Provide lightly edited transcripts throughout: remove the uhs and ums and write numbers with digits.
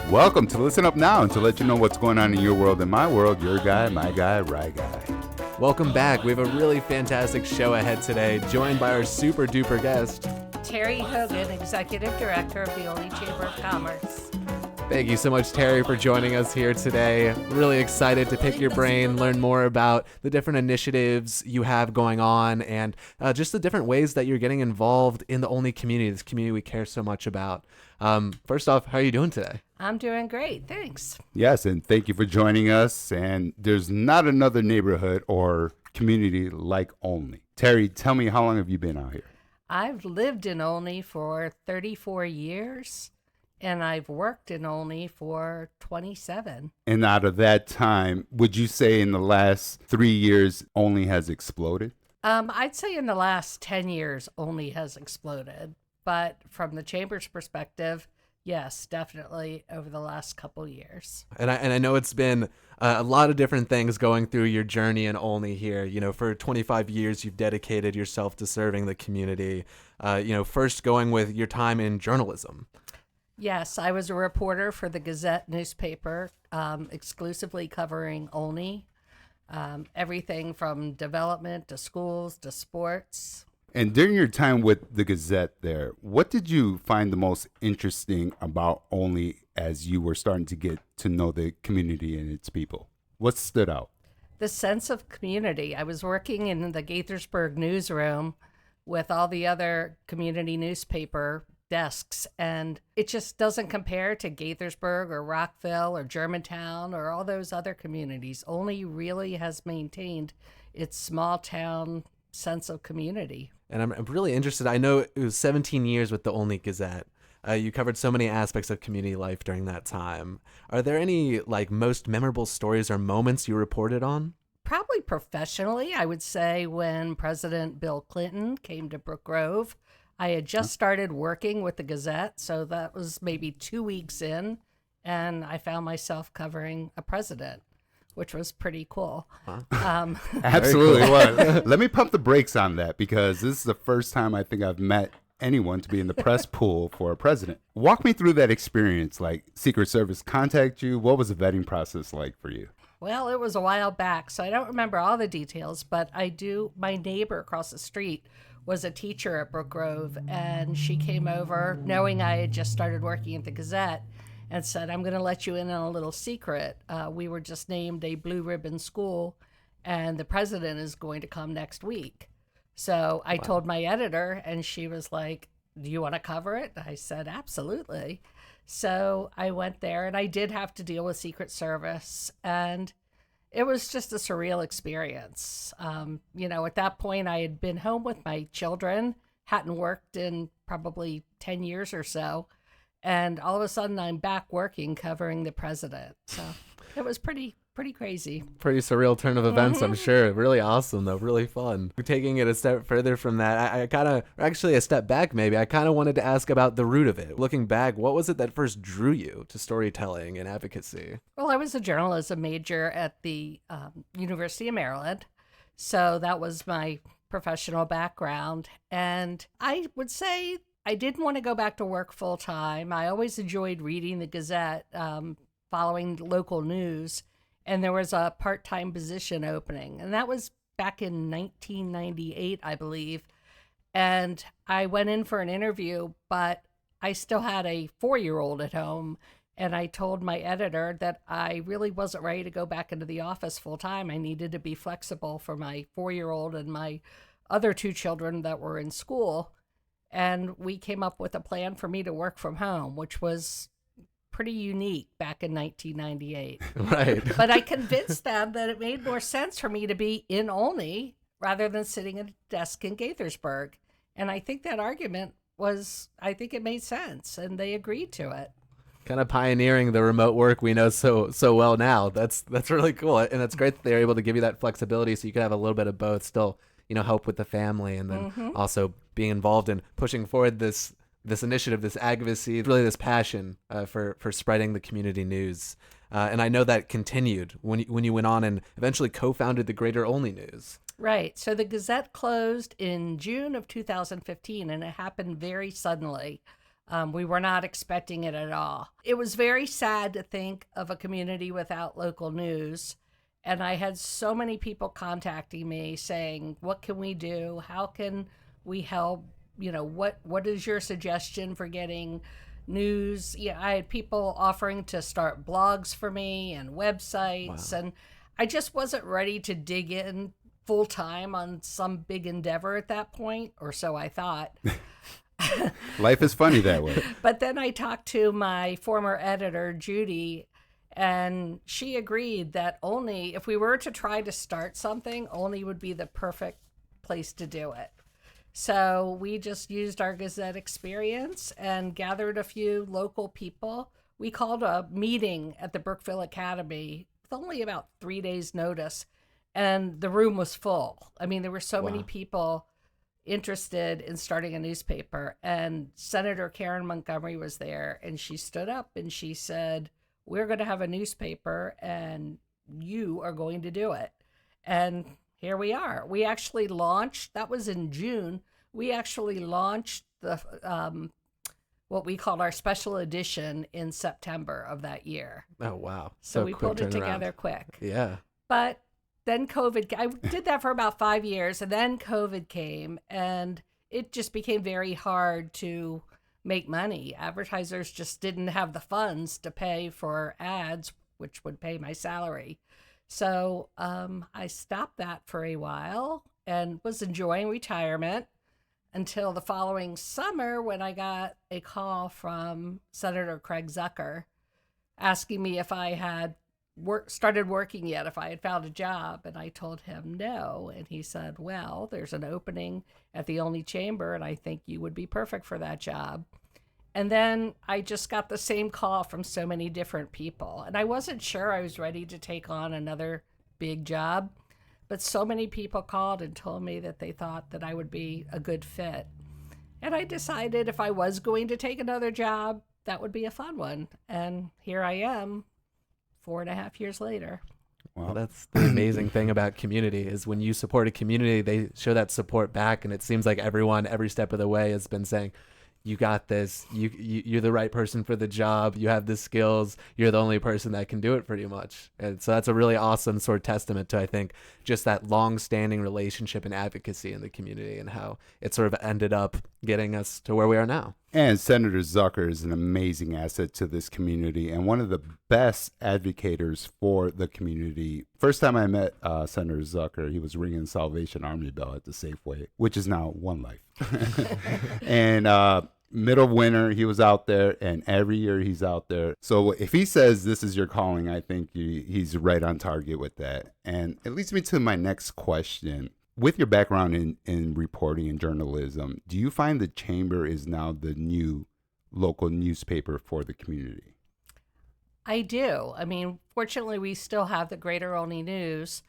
Welcome to Listen Up Now, and to let you know what's going on in your world and my world, your guy, my guy, right guy. Welcome back. We have a really fantastic show ahead today, joined by our super duper guest, Terri Hogan, Executive Director of the Olney Chamber of Commerce. Thank you so much, Terri, for joining us here today. Really excited to pick your brain, learn more about the different initiatives you have going on, and just the different ways that you're getting involved in the Olney community, this community we care so much about. First off, how are you doing today? I'm doing great, thanks. Yes, and thank you for joining us. And there's not another neighborhood or community like Olney. Terri, tell me, how long have you been out here? I've lived in Olney for 34 years, and I've worked in Olney for 27. And out of that time, would you say in the last 3 years, Olney has exploded? I'd say in the last 10 years, Olney has exploded. But from the Chamber's perspective, yes, definitely over the last couple years. And I know it's been a lot of different things going through your journey in Olney here. You know, for 25 years, you've dedicated yourself to serving the community. First going with your time in journalism. Yes, I was a reporter for the Gazette newspaper, exclusively covering Olney, everything from development to schools to sports. And during your time with the Gazette there, what did you find the most interesting about Olney as you were starting to get to know the community and its people? What stood out? The sense of community. I was working in the Gaithersburg newsroom with all the other community newspaper desks, and it just doesn't compare to Gaithersburg or Rockville or Germantown or all those other communities. Olney really has maintained its small town sense of community. And I'm really interested. I know it was 17 years with the Olney Gazette. You covered so many aspects of community life during that time. Are there any most memorable stories or moments you reported on? Probably professionally, I would say when President Bill Clinton came to Brook Grove. I had just started working with the Gazette, so that was maybe 2 weeks in, and I found myself covering a president, which was pretty cool. Absolutely was. Let me pump the brakes on that, because this is the first time I think I've met anyone to be in the press pool for a president. Walk me through that experience. Like, Secret Service contact you? What was the vetting process like for you? Well, it was a while back, so I don't remember all the details, but I do. My neighbor across the street was a teacher at Brook Grove, and she came over knowing I had just started working at the Gazette and said, I'm going to let you in on a little secret. We were just named a blue ribbon school, and the president is going to come next week. So I told my editor, and she was like, do you want to cover it? I said, absolutely. So I went there, and I did have to deal with Secret Service, and it was just a surreal experience. At that point, I had been home with my children, hadn't worked in probably 10 years or so. And all of a sudden, I'm back working, covering the president. So it was pretty crazy. Pretty surreal turn of events, I'm sure. Really awesome, though. Really fun. Taking it a step further from that, actually a step back maybe, I kind of wanted to ask about the root of it. Looking back, what was it that first drew you to storytelling and advocacy? Well, I was a journalism major at the University of Maryland. So that was my professional background. And I would say I didn't want to go back to work full time. I always enjoyed reading the Gazette, following local news. And there was a part-time position opening. And that was back in 1998, I believe. And I went in for an interview, but I still had a 4-year-old at home. And I told my editor that I really wasn't ready to go back into the office full time. I needed to be flexible for my 4-year-old and my other 2 children that were in school. And we came up with a plan for me to work from home, which was pretty unique back in 1998. Right. But I convinced them that it made more sense for me to be in Olney rather than sitting at a desk in Gaithersburg. And I think that argument it made sense, and they agreed to it. Kind of pioneering the remote work we know so well now. That's really cool. And it's great that they're able to give you that flexibility so you can have a little bit of both, still, help with the family, and then also being involved in pushing forward this initiative, this advocacy, really this passion for spreading the community news. And I know that continued when you went on and eventually co-founded the Greater Olney News. Right. So the Gazette closed in June of 2015, and it happened very suddenly. We were not expecting it at all. It was very sad to think of a community without local news. And I had so many people contacting me saying, what can we do? How can we help? What is your suggestion for getting news? Yeah, I had people offering to start blogs for me and websites. Wow. And I just wasn't ready to dig in full time on some big endeavor at that point, or so I thought. Life is funny that way. But then I talked to my former editor, Judy, and she agreed that Olney, if we were to try to start something, Olney would be the perfect place to do it. So we just used our Gazette experience and gathered a few local people. We called a meeting at the Brookville Academy with only about 3 days' notice, and the room was full. I mean, there were so many people interested in starting a newspaper, and Senator Karen Montgomery was there, and she stood up and she said, we're going to have a newspaper and you are going to do it. And here we are. We actually launched, that was in June, we actually launched the what we called our special edition in September of that year. Oh, wow. So we quick pulled it turnaround. together quick. Yeah. But then COVID, I did that for about 5 years, and then COVID came, and it just became very hard to make money. Advertisers just didn't have the funds to pay for ads, which would pay my salary. So I stopped that for a while and was enjoying retirement until the following summer when I got a call from Senator Craig Zucker asking me if I had started working yet, if I had found a job. And I told him no. And he said, well, there's an opening at the Olney Chamber, and I think you would be perfect for that job. And then I just got the same call from so many different people. And I wasn't sure I was ready to take on another big job, but so many people called and told me that they thought that I would be a good fit. And I decided if I was going to take another job, that would be a fun one. And here I am 4.5 years later. Well, that's the amazing thing about community is when you support a community, they show that support back. And it seems like everyone, every step of the way has been saying, you got this, you're the right person for the job, you have the skills, you're the only person that can do it pretty much. And so that's a really awesome sort of testament to, I think, just that long-standing relationship and advocacy in the community and how it sort of ended up getting us to where we are now. And Senator Zucker is an amazing asset to this community and one of the best advocators for the community. First time I met Senator Zucker, he was ringing Salvation Army bell at the Safeway, which is now One Life. And middle of winter, he was out there, and every year he's out there. So if he says this is your calling, I think he's right on target with that. And it leads me to my next question. With your background in reporting and journalism, do you find the Chamber is now the new local newspaper for the community? I do. I mean, fortunately, we still have the Greater Olney News,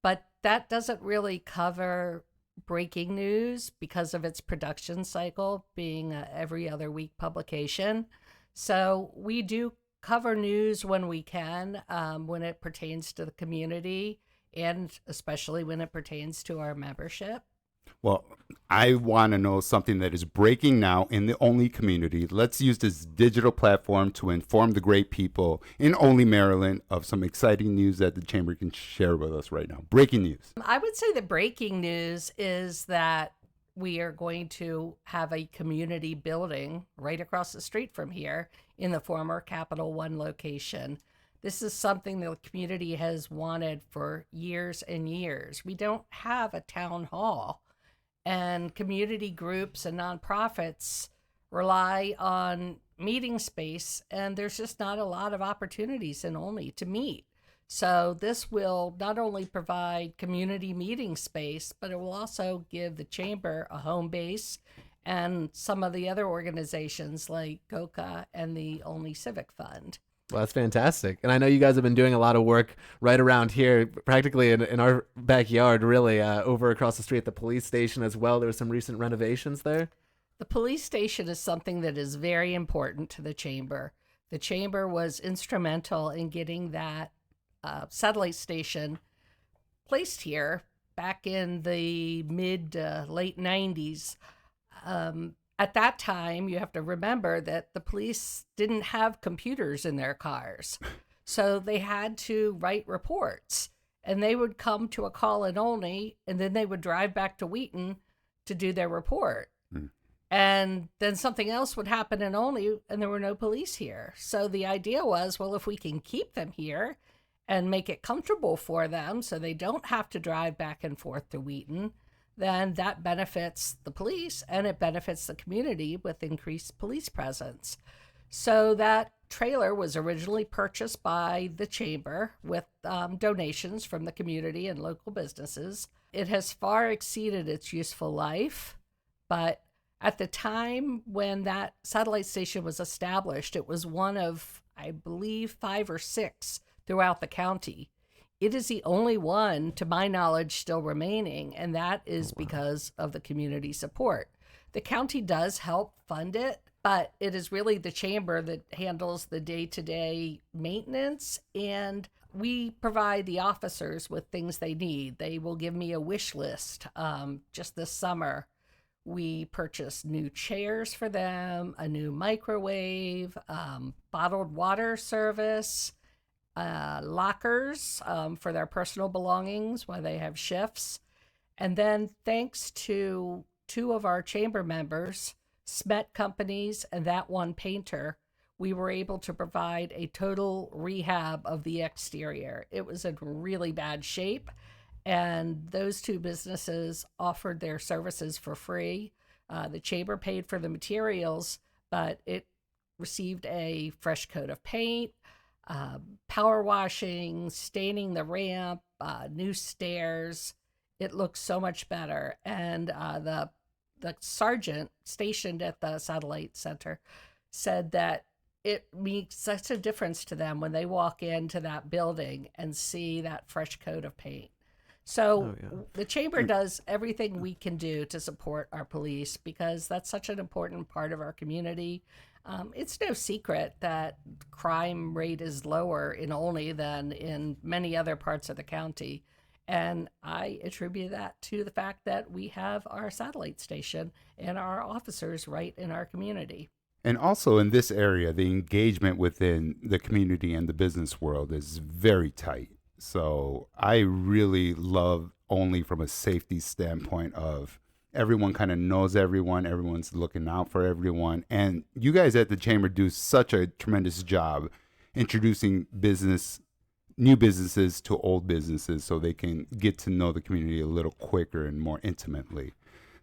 but that doesn't really cover breaking news because of its production cycle being a every other week publication. So we do cover news when we can, when it pertains to the community, and especially when it pertains to our membership. Well, I want to know something that is breaking now in the Olney community. Let's use this digital platform to inform the great people in Olney, Maryland of some exciting news that the Chamber can share with us right now. Breaking news. I would say the breaking news is that we are going to have a community building right across the street from here in the former Capital One location. This is something the community has wanted for years and years. We don't have a town hall, and community groups and nonprofits rely on meeting space, and there's just not a lot of opportunities in Olney to meet. So this will not only provide community meeting space, but it will also give the Chamber a home base and some of the other organizations like GOCA and the Olney Civic Fund. Well, that's fantastic. And I know you guys have been doing a lot of work right around here, practically in our backyard, really, over across the street at the police station as well. There were some recent renovations there. The police station is something that is very important to the Chamber. The Chamber was instrumental in getting that satellite station placed here back in the mid late 90s. at that time, you have to remember that the police didn't have computers in their cars. So they had to write reports, and they would come to a call in Olney, and then they would drive back to Wheaton to do their report. And then something else would happen in Olney, and there were no police here. So the idea was, well, if we can keep them here and make it comfortable for them so they don't have to drive back and forth to Wheaton, then that benefits the police and it benefits the community with increased police presence. So that trailer was originally purchased by the chamber with donations from the community and local businesses. It has far exceeded its useful life, but at the time when that satellite station was established, it was one of, I believe, 5 or 6 throughout the county. It is the only one, to my knowledge, still remaining, and that is because of the community support. The county does help fund it, but it is really the chamber that handles the day-to-day maintenance, and we provide the officers with things they need. They will give me a wish list. Just this summer, we purchased new chairs for them, a new microwave, bottled water service, lockers for their personal belongings while they have shifts. And then thanks to 2 of our chamber members, Smet Companies and That One Painter, we were able to provide a total rehab of the exterior. It was in really bad shape, and those 2 businesses offered their services for free. The chamber paid for the materials, but it received a fresh coat of paint, power washing, staining the ramp, new stairs. It looks so much better. And the sergeant stationed at the satellite center said that it makes such a difference to them when they walk into that building and see that fresh coat of paint. So the chamber does everything we can do to support our police because that's such an important part of our community. It's no secret that crime rate is lower in Olney than in many other parts of the county. And I attribute that to the fact that we have our satellite station and our officers right in our community. And also in this area, the engagement within the community and the business world is very tight. So I really love Olney from a safety standpoint of everyone kind of knows everyone, everyone's looking out for everyone. And you guys at the chamber do such a tremendous job introducing new businesses to old businesses so they can get to know the community a little quicker and more intimately.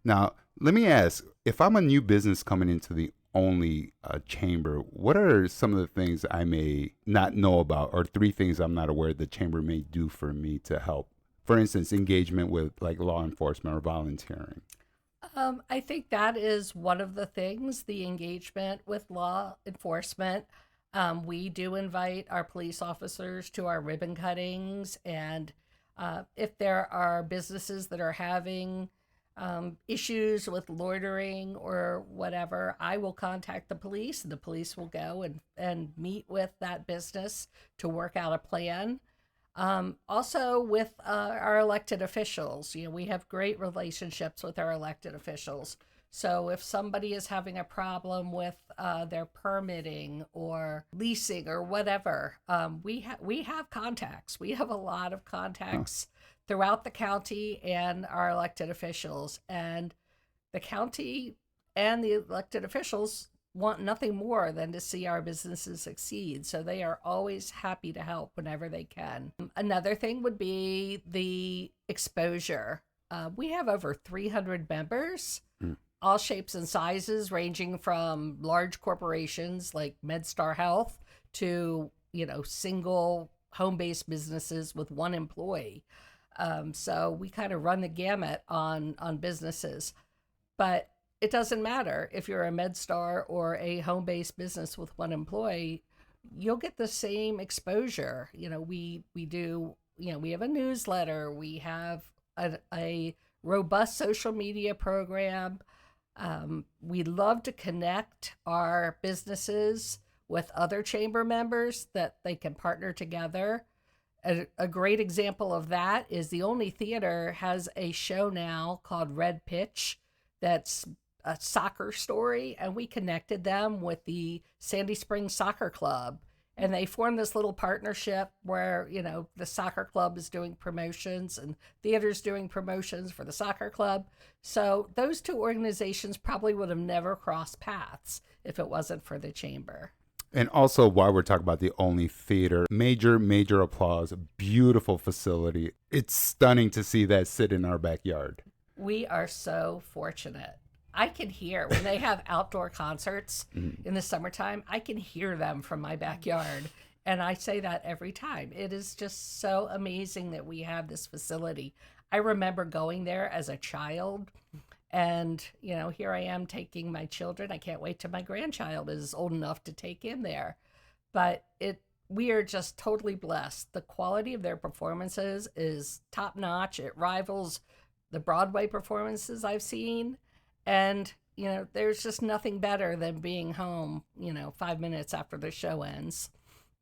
Now, let me ask, if I'm a new business coming into the Olney chamber, what are some of the things I may not know about, or 3 things I'm not aware the chamber may do for me to help? For instance, engagement with like law enforcement or volunteering. I think that is one of the things, the engagement with law enforcement. We do invite our police officers to our ribbon cuttings, and if there are businesses that are having issues with loitering or whatever, I will contact the police, and the police will go and meet with that business to work out a plan. Also with our elected officials, we have great relationships with our elected officials. So if somebody is having a problem with their permitting or leasing or whatever, we have contacts. We have a lot of contacts throughout the county and our elected officials. And the county and the elected officials want nothing more than to see our businesses succeed. So they are always happy to help whenever they can. Another thing would be the exposure. We have over 300 members, all shapes and sizes, ranging from large corporations like MedStar Health to, single home-based businesses with 1 employee. So we kind of run the gamut on businesses. But it doesn't matter if you're a MedStar or a home-based business with 1 employee, you'll get the same exposure. We have a newsletter, we have a robust social media program. We love to connect our businesses with other chamber members that they can partner together. A great example of that is the Olney Theater has a show now called Red Pitch that's a soccer story, and we connected them with the Sandy Springs Soccer Club. And they formed this little partnership where, the soccer club is doing promotions and theater's doing promotions for the soccer club. So those two organizations probably would have never crossed paths if it wasn't for the chamber. And also, while we're talking about the Olney Theater, major applause, beautiful facility. It's stunning to see that sit in our backyard. We are so fortunate. I can hear when they have outdoor concerts in the summertime, I can hear them from my backyard. And I say that every time. It is just so amazing that we have this facility. I remember going there as a child, and, here I am taking my children. I can't wait till my grandchild is old enough to take in there. But we are just totally blessed. The quality of their performances is top notch. It rivals the Broadway performances I've seen. And, there's just nothing better than being home, 5 minutes after the show ends.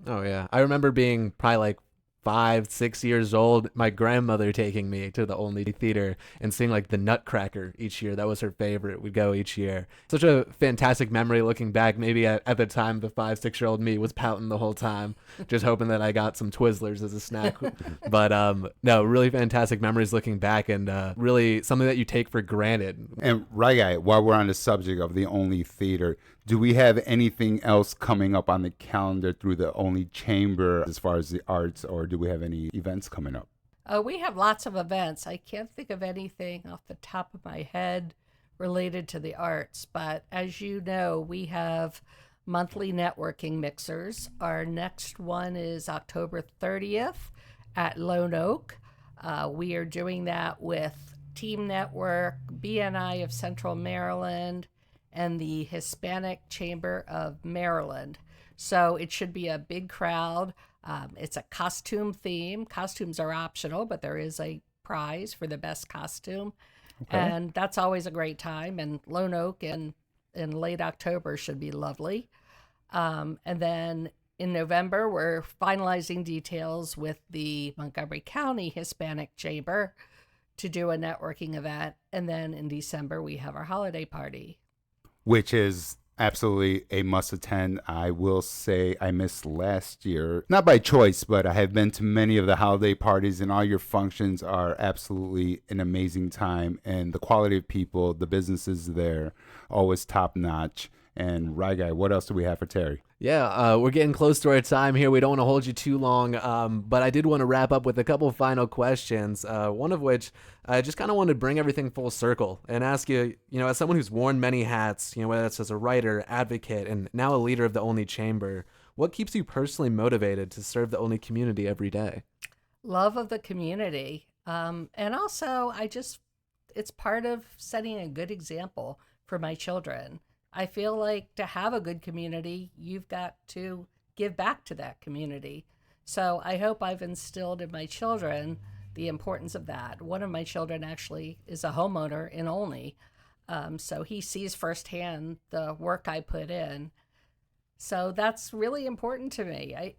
Oh, yeah. I remember being probably like 5-6 years old, my grandmother taking me to the Olney Theater and seeing like the Nutcracker each year. That was her favorite. We'd go each year. Such a fantastic memory looking back. Maybe at the time, the 5-6-year-old me was pouting the whole time, just hoping that I got some Twizzlers as a snack. But no, really fantastic memories looking back, and really something that you take for granted. And right, guy, while we're on the subject of the Olney Theater, do we have anything else coming up on the calendar through the Olney Chamber as far as the arts, or do we have any events coming up? We have lots of events. I can't think of anything off the top of my head related to the arts, but as you know, we have monthly networking mixers. Our next one is October 30th at Lone Oak. We are doing that with Team Network, BNI of Central Maryland, and the Hispanic Chamber of Maryland. So it should be a big crowd. It's a costume theme. Costumes are optional, but there is a prize for the best costume. Okay. And that's always a great time. And Lone Oak in late October should be lovely. And then in November, we're finalizing details with the Montgomery County Hispanic Chamber to do a networking event. And then in December, we have our holiday party, which is absolutely a must attend. I will say I missed last year, not by choice, but I have been to many of the holiday parties, and all your functions are absolutely an amazing time. And the quality of people, the businesses there, always top notch. And right, guy, what else do we have for Terri? Yeah, we're getting close to our time here. We don't want to hold you too long, but I did want to wrap up with a couple of final questions, one of which I just kind of wanted to bring everything full circle and ask you, as someone who's worn many hats, whether that's as a writer, advocate, and now a leader of the Olney Chamber, what keeps you personally motivated to serve the Olney community every day? Love of the community. And also, it's part of setting a good example for my children. I feel like to have a good community, you've got to give back to that community. So I hope I've instilled in my children the importance of that. One of my children actually is a homeowner in Olney, so he sees firsthand the work I put in. So that's really important to me.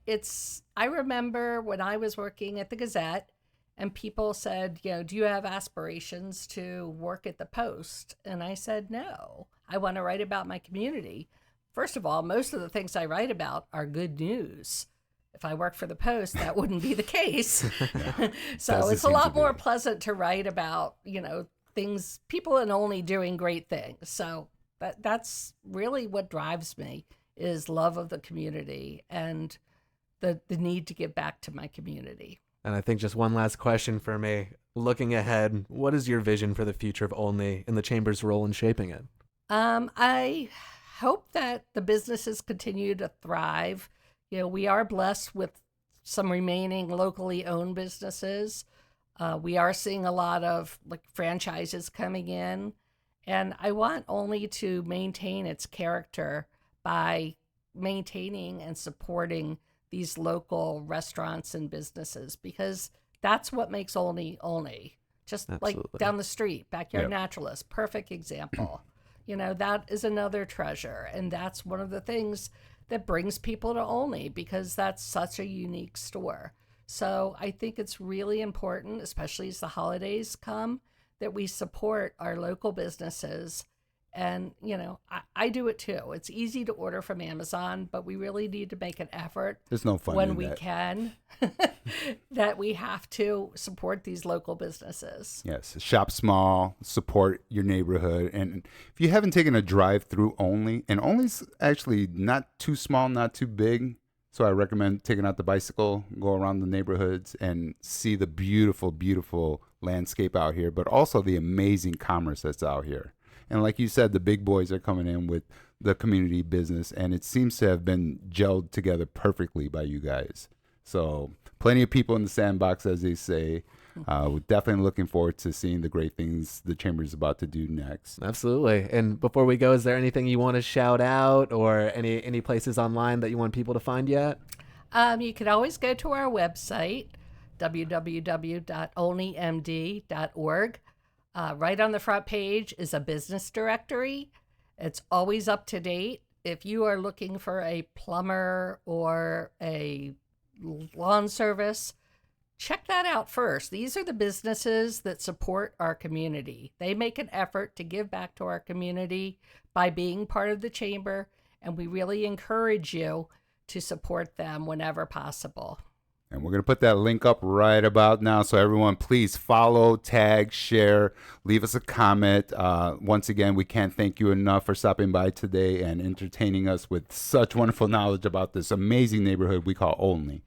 I remember when I was working at the Gazette, and people said, do you have aspirations to work at the Post? And I said, no, I want to write about my community. First of all, most of the things I write about are good news. If I worked for the Post, that wouldn't be the case. So it's a lot more pleasant to write about, things, people in Olney doing great things. So that's really what drives me, is love of the community and the need to give back to my community. And I think just one last question for me. Looking ahead, what is your vision for the future of Olney and the Chamber's role in shaping it? I hope that the businesses continue to thrive. We are blessed with some remaining locally owned businesses. We are seeing a lot of franchises coming in. And I want Olney to maintain its character by maintaining and supporting these local restaurants and businesses, because that's what makes Olney Olney. Just Absolutely. Like down the street, Backyard Naturalist, perfect example. That is another treasure. And that's one of the things that brings people to Olney, because that's such a unique store. So I think it's really important, especially as the holidays come, that we support our local businesses And, I do it too. It's easy to order from Amazon, but we really need to make an effort There's no fun when in we that. can that we have to support these local businesses. Yes, shop small, support your neighborhood. And if you haven't taken a drive through Olney, and Olney's actually not too small, not too big. So I recommend taking out the bicycle, go around the neighborhoods and see the beautiful, beautiful landscape out here, but also the amazing commerce that's out here. And like you said, the big boys are coming in with the community business, and it seems to have been gelled together perfectly by you guys. So plenty of people in the sandbox, as they say. We're definitely looking forward to seeing the great things the Chamber is about to do next. Absolutely. And before we go, is there anything you want to shout out, or any places online that you want people to find you at? You can always go to our website, www.olneymd.org. Right on the front page is a business directory. It's always up to date. If you are looking for a plumber or a lawn service, check that out first. These are the businesses that support our community. They make an effort to give back to our community by being part of the Chamber, and we really encourage you to support them whenever possible. And we're going to put that link up right about now. So everyone, please follow, tag, share, leave us a comment. Once again, we can't thank you enough for stopping by today and entertaining us with such wonderful knowledge about this amazing neighborhood we call Olney.